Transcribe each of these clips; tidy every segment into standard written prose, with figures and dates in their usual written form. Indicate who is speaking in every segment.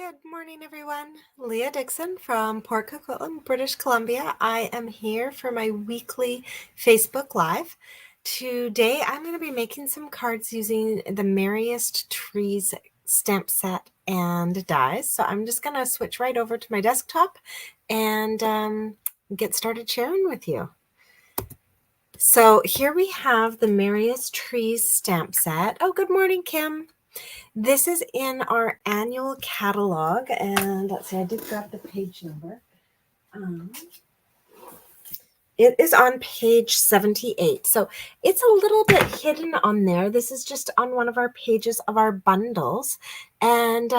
Speaker 1: Good morning, everyone. Leah Dixon from Port Coquitlam, British Columbia. I am here for my weekly Facebook Live. Today, I'm going to be making some cards using the Merriest Trees stamp set and dies. So I'm just going to switch right over to my desktop and get started sharing with you. So here we have the Merriest Trees stamp set. Oh, good morning, Kim. This is in our annual catalog, and let's see, I did grab the page number. It is on page 78, so it's a little bit hidden on there. This is just on one of our pages of our bundles, and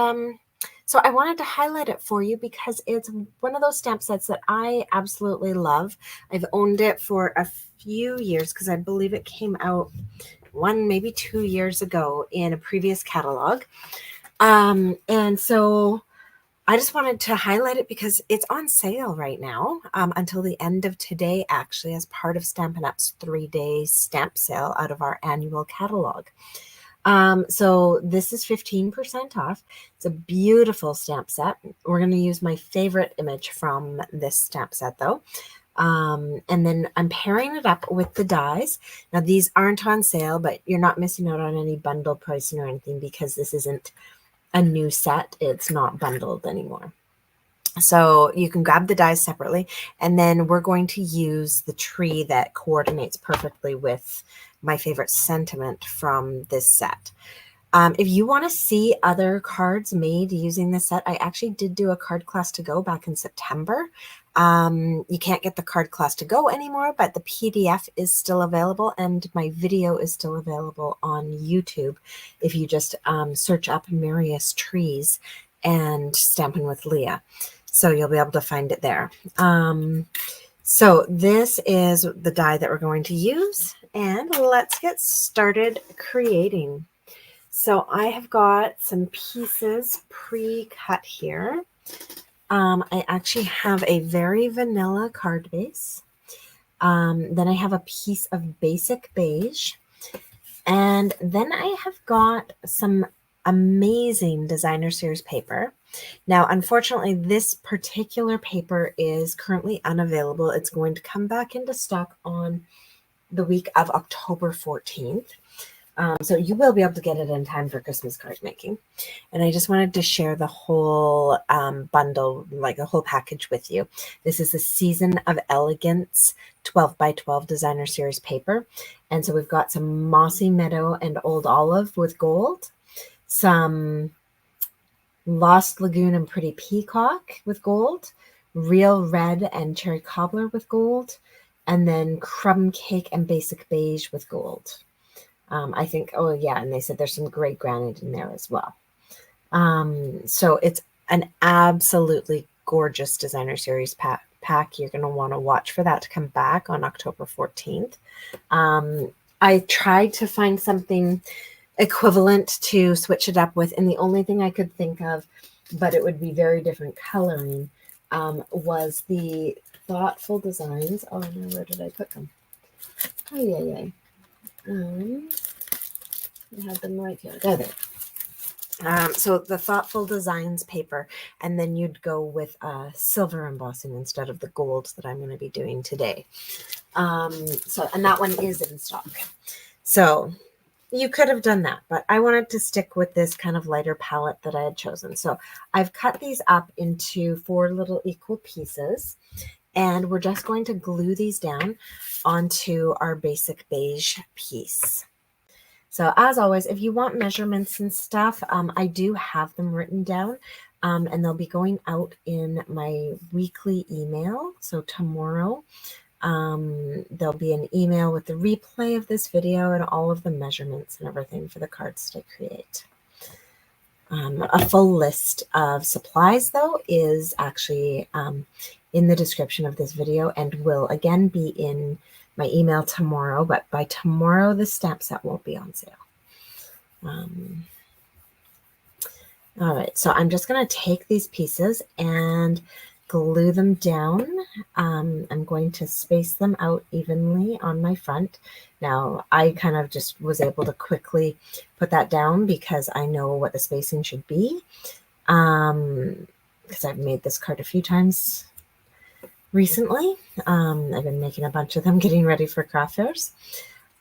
Speaker 1: so I wanted to highlight it for you because it's one of those stamp sets that I absolutely love. I've owned it for a few years because I believe it came out maybe 2 years ago in a previous catalog. And so I just wanted to highlight it because it's on sale right now until the end of today, actually, as part of Stampin' Up's 3-day stamp sale out of our annual catalog. So this is 15% off. It's a beautiful stamp set. We're going to use my favorite image from this stamp set, though. And then I'm pairing it up with the dies. Now these aren't on sale, but you're not missing out on any bundle pricing or anything because this isn't a new set. It's not bundled anymore. So you can grab the dies separately, and then we're going to use the tree that coordinates perfectly with my favorite sentiment from this set. If you want to see other cards made using this set, I actually did do a card class to go back in September. You can't get the card class to go anymore, but the PDF is still available and my video is still available on YouTube if you just search up Merriest Trees and Stampin' with Leah. So you'll be able to find it there. So this is the die that we're going to use, and let's get started creating. So I have got some pieces pre-cut here. I actually have a very vanilla card base. Then I have a piece of basic beige. And then I have got some amazing designer series paper. Now, unfortunately, this particular paper is currently unavailable. It's going to come back into stock on the week of October 14th. So you will be able to get it in time for Christmas card making. And I just wanted to share the whole bundle, like a whole package with you. This is the Season of Elegance 12 by 12 designer series paper. And so we've got some Mossy Meadow and Old Olive with gold, some Lost Lagoon and Pretty Peacock with gold, Real Red and Cherry Cobbler with gold, and then Crumb Cake and Basic Beige with gold. I think, oh yeah, and they said there's some gray granite in there as well. So it's an absolutely gorgeous designer series pack. You're going to want to watch for that to come back on October 14th. I tried to find something equivalent to switch it up with, and the only thing I could think of, but it would be very different coloring, was the Thoughtful Designs. Oh no, where did I put them? Oh yeah. I have them right here. There. So the Thoughtful Designs paper, and then you'd go with silver embossing instead of the gold that I'm going to be doing today. And that one is in stock. So you could have done that, but I wanted to stick with this kind of lighter palette that I had chosen. So I've cut these up into 4 little equal pieces, and we're just going to glue these down onto our basic beige piece. So as always, if you want measurements and stuff, I do have them written down, and they'll be going out in my weekly email. So tomorrow, there'll be an email with the replay of this video and all of the measurements and everything for the cards to create. A full list of supplies, though, is actually in the description of this video and will again be in my email tomorrow, but by tomorrow the stamp set won't be on sale. All right, so I'm just going to take these pieces and glue them down. I'm going to space them out evenly on my front. Now, I kind of just was able to quickly put that down because I know what the spacing should be. because I've made this card a few times recently. I've been making a bunch of them, getting ready for craft fairs.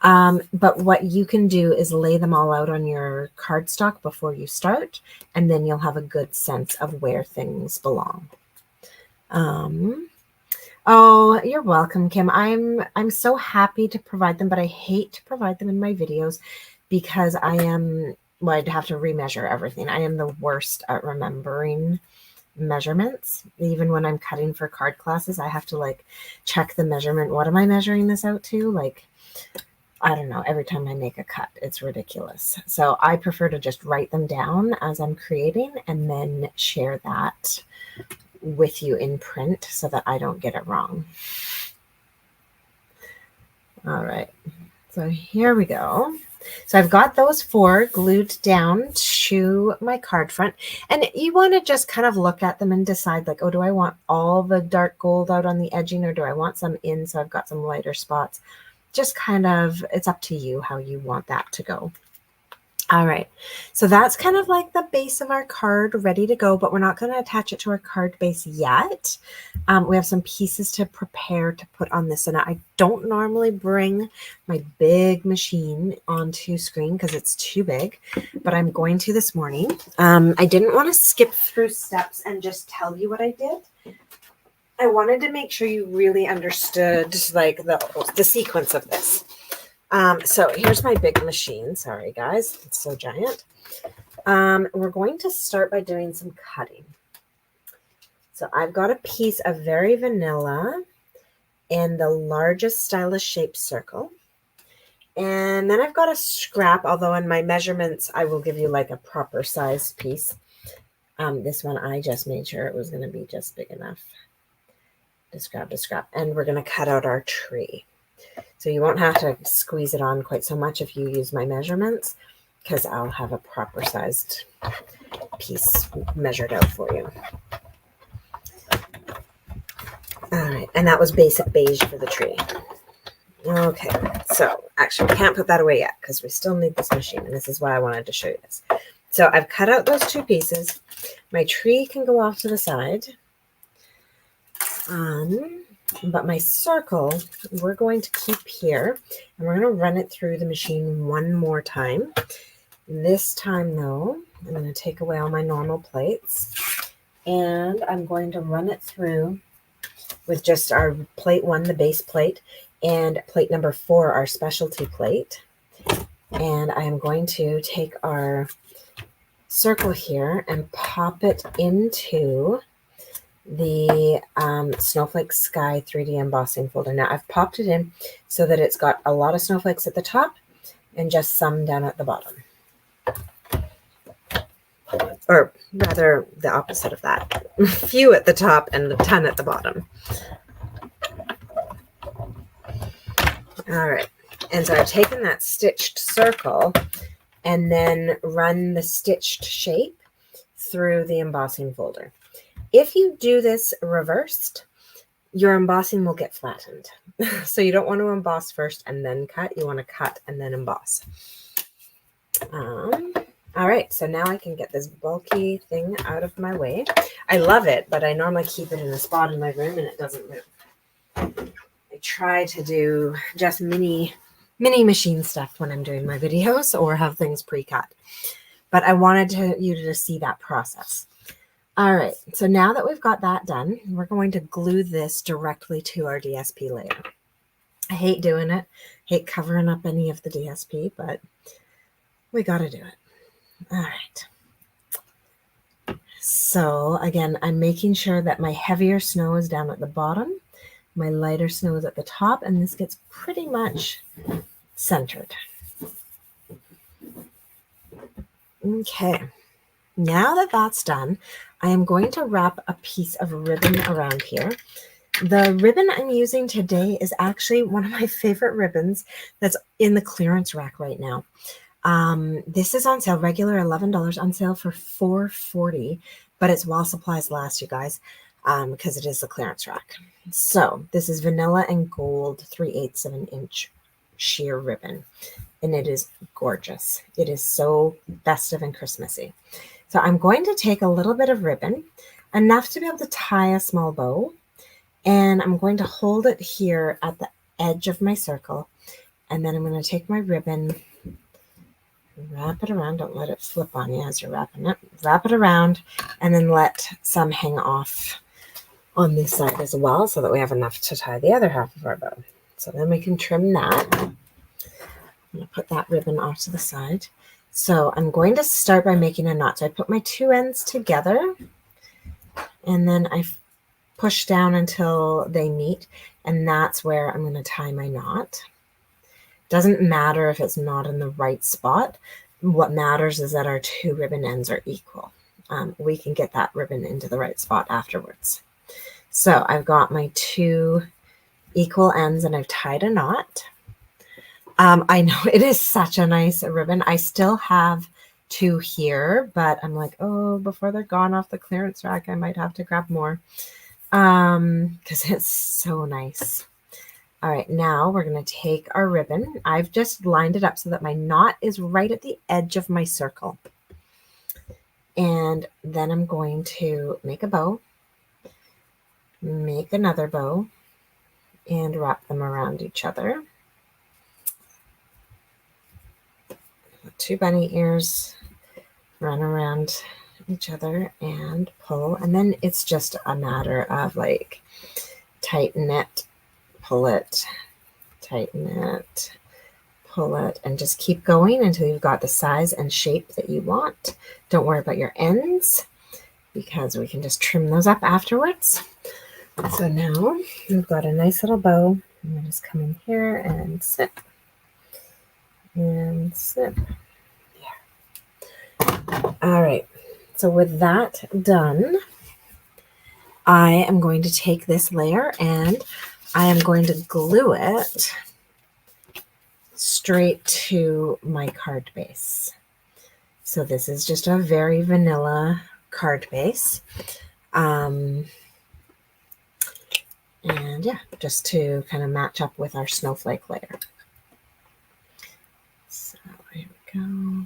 Speaker 1: But what you can do is lay them all out on your cardstock before you start, and then you'll have a good sense of where things belong. Oh, you're welcome, Kim. I'm so happy to provide them, but I hate to provide them in my videos because well, I'd have to remeasure everything. I am the worst at remembering measurements. Even when I'm cutting for card classes, I have to like check the measurement. What am I measuring this out to? Like, I don't know. Every time I make a cut, it's ridiculous. So I prefer to just write them down as I'm creating and then share that with you in print so that I don't get it wrong. All right. So here we go. So I've got those 4 glued down to my card front, and you want to just kind of look at them and decide like, oh, do I want all the dark gold out on the edging, or do I want some in so I've got some lighter spots? Just kind of, it's up to you how you want that to go. All right, so that's kind of like the base of our card ready to go, but we're not going to attach it to our card base yet. We have some pieces to prepare to put on this, and I don't normally bring my big machine onto screen because it's too big, but I'm going to this morning. I didn't want to skip through steps and just tell you what I did. I wanted to make sure you really understood like the sequence of this. So here's my big machine. Sorry, guys. It's so giant. We're going to start by doing some cutting. So I've got a piece of very vanilla in the largest stylish shape circle. And then I've got a scrap, although in my measurements, I will give you like a proper size piece. This one, I just made sure it was going to be just big enough to scrap. And we're going to cut out our tree. So you won't have to squeeze it on quite so much if you use my measurements, because I'll have a proper sized piece measured out for you. All right, and that was basic beige for the tree. Okay, so actually we can't put that away yet because we still need this machine, and this is why I wanted to show you this. So I've cut out those 2 pieces. My tree can go off to the side. But my circle, we're going to keep here, and we're going to run it through the machine one more time. This time, though, I'm going to take away all my normal plates, and I'm going to run it through with just our plate 1, the base plate, and plate number 4, our specialty plate. And I am going to take our circle here and pop it into the Snowflake Sky 3D embossing folder. Now I've popped it in so that it's got a lot of snowflakes at the top and just some down at the bottom. Or rather the opposite of that. Few at the top and a ton at the bottom. All right. And so I've taken that stitched circle and then run the stitched shape through the embossing folder. If you do this reversed, your embossing will get flattened. So you don't want to emboss first and then cut. You want to cut and then emboss. All right, so now I can get this bulky thing out of my way. I love it, but I normally keep it in a spot in my room and it doesn't move. I try to do just mini machine stuff when I'm doing my videos or have things pre-cut. But I wanted you to see that process. All right, so now that we've got that done, we're going to glue this directly to our DSP layer. I hate doing it, hate covering up any of the DSP, but we got to do it. All right. So again, I'm making sure that my heavier snow is down at the bottom, my lighter snow is at the top, and this gets pretty much centered. Okay. Now that that's done, I am going to wrap a piece of ribbon around here. The ribbon I'm using today is actually one of my favorite ribbons that's in the clearance rack right now. This is on sale, regular $11, on sale for $4.40, but it's while supplies last, you guys, because it is the clearance rack. So this is vanilla and gold 3/8 of an inch sheer ribbon, and it is gorgeous. It is so festive and Christmassy. So I'm going to take a little bit of ribbon, enough to be able to tie a small bow, and I'm going to hold it here at the edge of my circle, and then I'm going to take my ribbon, wrap it around, don't let it flip on you as you're wrapping it, wrap it around, and then let some hang off on this side as well so that we have enough to tie the other half of our bow. So then we can trim that. I'm going to put that ribbon off to the side. So I'm going to start by making a knot. So I put my two ends together, and then I push down until they meet, and that's where I'm going to tie my knot. Doesn't matter if it's not in the right spot. What matters is that our two ribbon ends are equal. We can get that ribbon into the right spot afterwards. So I've got my two equal ends and I've tied a knot. I know it is such a nice ribbon. I still have two here, but I'm like, oh, before they're gone off the clearance rack, I might have to grab more because it's so nice. All right, now we're going to take our ribbon. I've just lined it up so that my knot is right at the edge of my circle. And then I'm going to make a bow, make another bow, and wrap them around each other. Two bunny ears run around each other and pull. And then it's just a matter of like tighten it, pull it, tighten it, pull it, and just keep going until you've got the size and shape that you want. Don't worry about your ends because we can just trim those up afterwards. So now we've got a nice little bow. I'm going to just come in here and sip and sip. Yeah. All right. So with that done, I am going to take this layer and I am going to glue it straight to my card base. So this is just a very vanilla card base. And yeah, just to kind of match up with our snowflake layer. So here we go.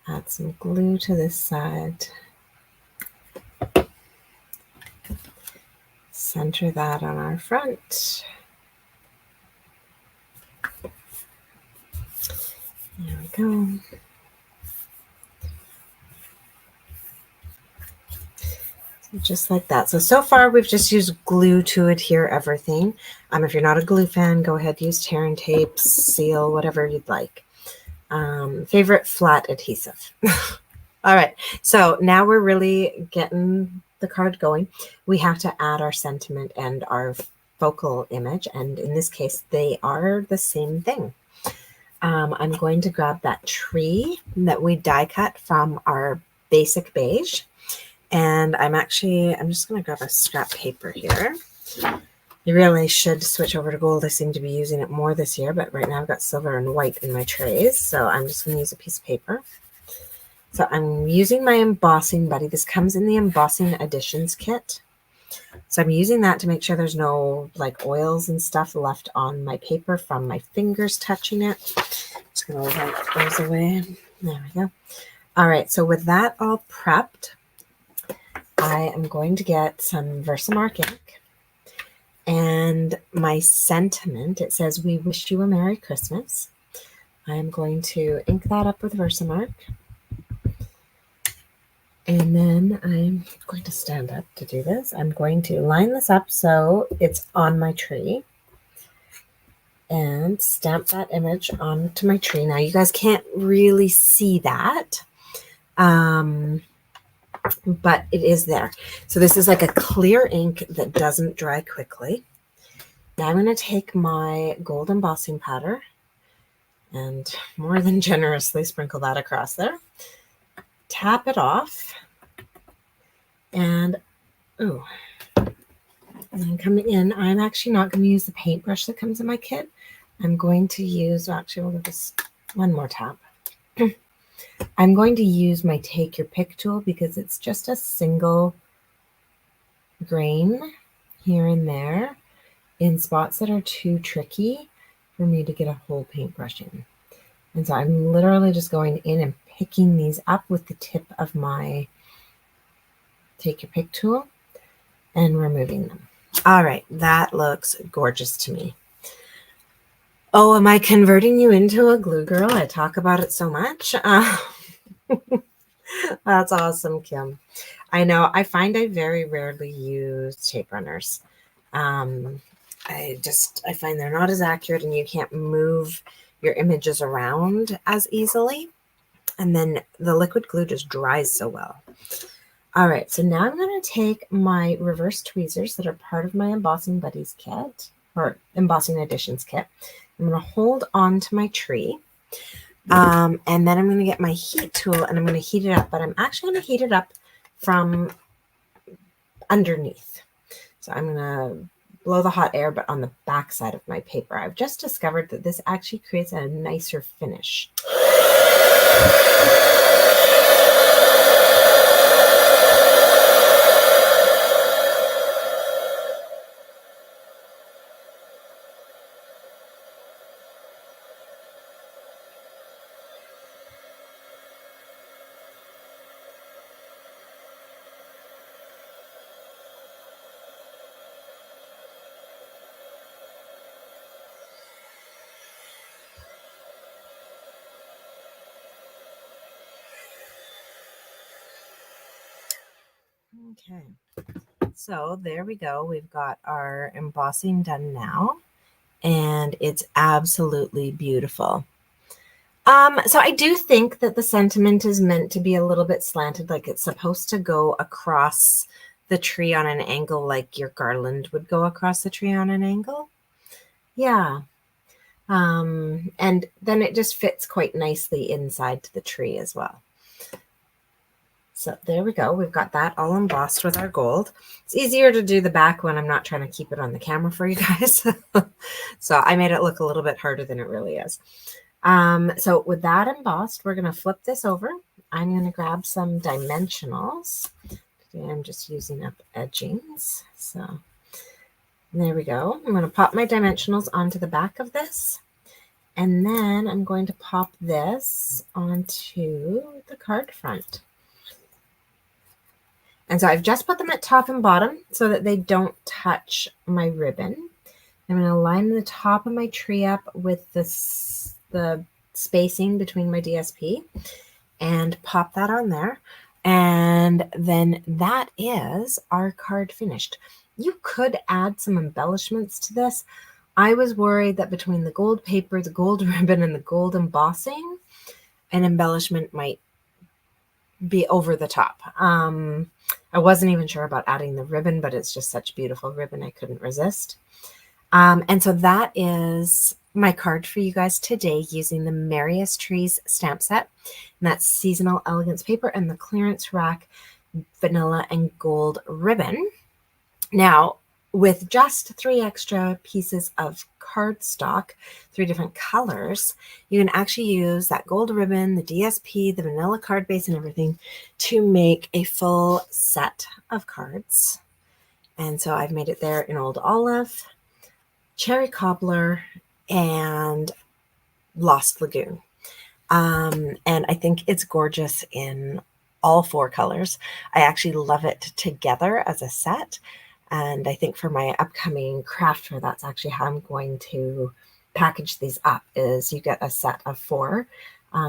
Speaker 1: Add some glue to this side. Center that on our front. There we go. Just like that. So far we've just used glue to adhere everything. If you're not a glue fan, go ahead, use tear and tape, seal, whatever you'd like. Favorite flat adhesive. All right, so now we're really getting the card going. We have to add our sentiment and our focal image, and in this case, they are the same thing. I'm going to grab that tree that we die cut from our basic beige. And I'm just going to grab a scrap paper here. You really should switch over to gold. I seem to be using it more this year, but right now I've got silver and white in my trays. So I'm just going to use a piece of paper. So I'm using my embossing buddy. This comes in the embossing additions kit. So I'm using that to make sure there's no like oils and stuff left on my paper from my fingers touching it. Just going to wipe those away. There we go. All right. So with that all prepped, I am going to get some Versamark ink and my sentiment. It says, "We wish you a Merry Christmas." I'm going to ink that up with Versamark. And then I'm going to stand up to do this. I'm going to line this up so it's on my tree and stamp that image onto my tree. Now you guys can't really see that. But it is there. So this is like a clear ink that doesn't dry quickly. Now I'm going to take my gold embossing powder and more than generously sprinkle that across there. Tap it off. And, oh, and then coming in, I'm actually not going to use the paintbrush that comes in my kit. I'm going to use, actually, we'll give this one more tap. I'm going to use my Take Your Pick tool because it's just a single grain here and there in spots that are too tricky for me to get a whole paintbrush in. And so I'm literally just going in and picking these up with the tip of my take your pick tool and removing them. All right, that looks gorgeous to me. Oh, am I converting you into a glue girl? I talk about it so much. That's awesome, Kim. I know. I find I very rarely use tape runners. I find they're not as accurate, and you can't move your images around as easily. And then the liquid glue just dries so well. All right, so now I'm going to take my reverse tweezers that are part of my Embossing Buddies kit, or Embossing Additions kit. I'm going to hold on to my tree. And then I'm going to get my heat tool and I'm going to heat it up, but I'm actually going to heat it up from underneath. So I'm going to blow the hot air, but on the back side of my paper. I've just discovered that this actually creates a nicer finish. Okay, so there we go. We've got our embossing done now, and it's absolutely beautiful. So I do think that the sentiment is meant to be a little bit slanted, like it's supposed to go across the tree on an angle like your garland would go across the tree on an angle. Yeah. And then it just fits quite nicely inside the tree as well. So there we go. We've got that all embossed with our gold. It's easier to do the back when I'm not trying to keep it on the camera for you guys. So I made it look a little bit harder than it really is. So with that embossed, we're going to flip this over. I'm going to grab some dimensionals. Today I'm just using up edgings. So there we go. I'm going to pop my dimensionals onto the back of this. And then I'm going to pop this onto the card front. And so I've just put them at top and bottom so that they don't touch my ribbon. I'm going to line the top of my tree up with the spacing between my DSP and pop that on there. And then that is our card finished. You could add some embellishments to this. I was worried that between the gold paper, the gold ribbon, and the gold embossing, an embellishment might be over the top. I wasn't even sure about adding the ribbon, but it's just such beautiful ribbon, I couldn't resist. And so that is my card for you guys today using the Merriest Trees stamp set. And that's Seasonal Elegance paper and the clearance rack vanilla and gold ribbon. Now, with just 3 extra pieces of cardstock, 3 different colors, you can actually use that gold ribbon, the DSP, the vanilla card base, and everything to make a full set of cards. And so I've made it there in Old Olive, Cherry Cobbler, and Lost Lagoon. And I think it's gorgeous in all 4 colors. I actually love it together as a set. And I think for my upcoming craft fair, that's actually how I'm going to package these up, is you get a set of 4.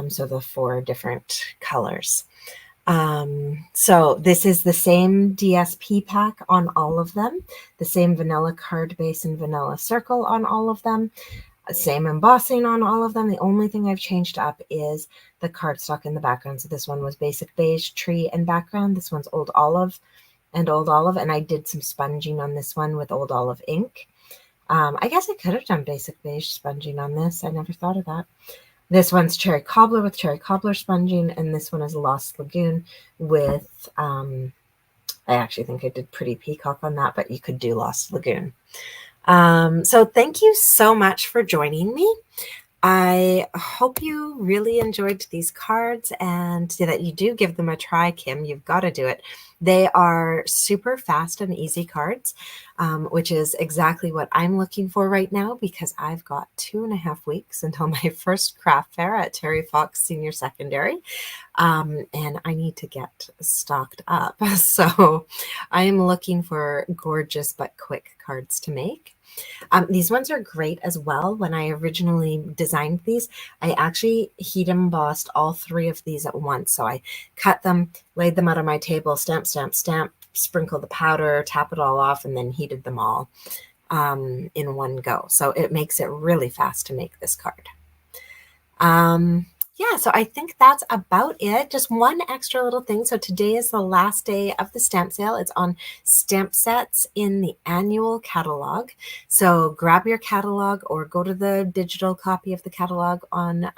Speaker 1: So the 4 different colors. So this is the same DSP pack on all of them, the same vanilla card base and vanilla circle on all of them, same embossing on all of them. The only thing I've changed up is the cardstock in the background. So this one was basic beige tree and background. This one's Old Olive and Old Olive, and I did some sponging on this one with Old Olive ink. I guess I could have done basic beige sponging on this. I never thought of that. This one's Cherry Cobbler with Cherry Cobbler sponging, and this one is Lost Lagoon with, I actually think I did Pretty Peacock on that, but you could do Lost Lagoon. So thank you so much for joining me. I hope you really enjoyed these cards and that you do give them a try, Kim. You've got to do it. They are super fast and easy cards, which is exactly what I'm looking for right now because I've got 2.5 weeks until my first craft fair at Terry Fox Senior Secondary. And I need to get stocked up. So I am looking for gorgeous but quick cards to make. These ones are great as well. When I originally designed these, I actually heat embossed all 3 of these at once. So I cut them, laid them out on my table, stamp, stamp, stamp, sprinkle the powder, tap it all off, and then heated them all in one go. So it makes it really fast to make this card. Yeah, so I think that's about it. Just one extra little thing. So today is the last day of the stamp sale. It's on stamp sets in the annual catalog. So grab your catalog or go to the digital copy of the catalog on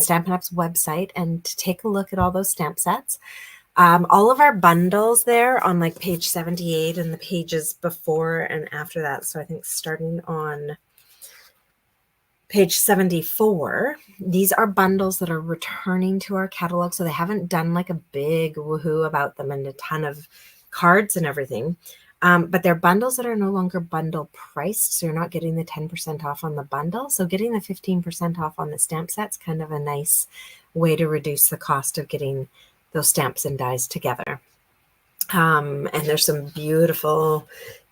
Speaker 1: Stampin' Up's website and take a look at all those stamp sets. All of our bundles there on like page 78 and the pages before and after that. So I think starting on page 74, these are bundles that are returning to our catalog. So they haven't done like a big woohoo about them and a ton of cards and everything. But they're bundles that are no longer bundle priced. So you're not getting the 10% off on the bundle. So getting the 15% off on the stamp set's kind of a nice way to reduce the cost of getting those stamps and dies together. And there's some beautiful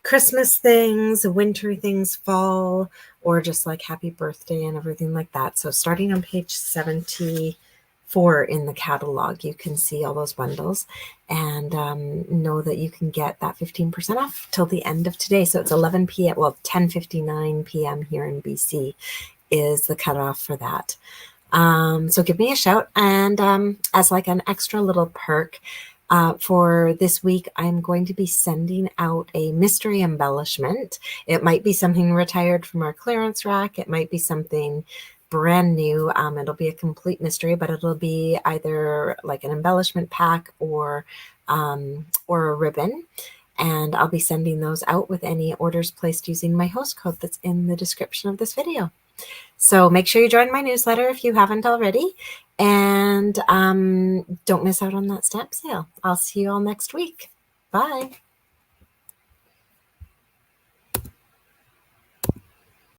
Speaker 1: Christmas things, wintry things, fall, or just like happy birthday and everything like that. So starting on page 74 in the catalog, you can see all those bundles and know that you can get that 15% off till the end of today. So it's 11 p.m. Well, 10:59 p.m. here in BC is the cutoff for that. So give me a shout. And as like an extra little perk, for this week, I'm going to be sending out a mystery embellishment. It might be something retired from our clearance rack. It might be something brand new. It'll be a complete mystery, but it'll be either like an embellishment pack or a ribbon. And I'll be sending those out with any orders placed using my host code that's in the description of this video. So make sure you join my newsletter if you haven't already. And don't miss out on that stamp sale. I'll see you all next week. Bye.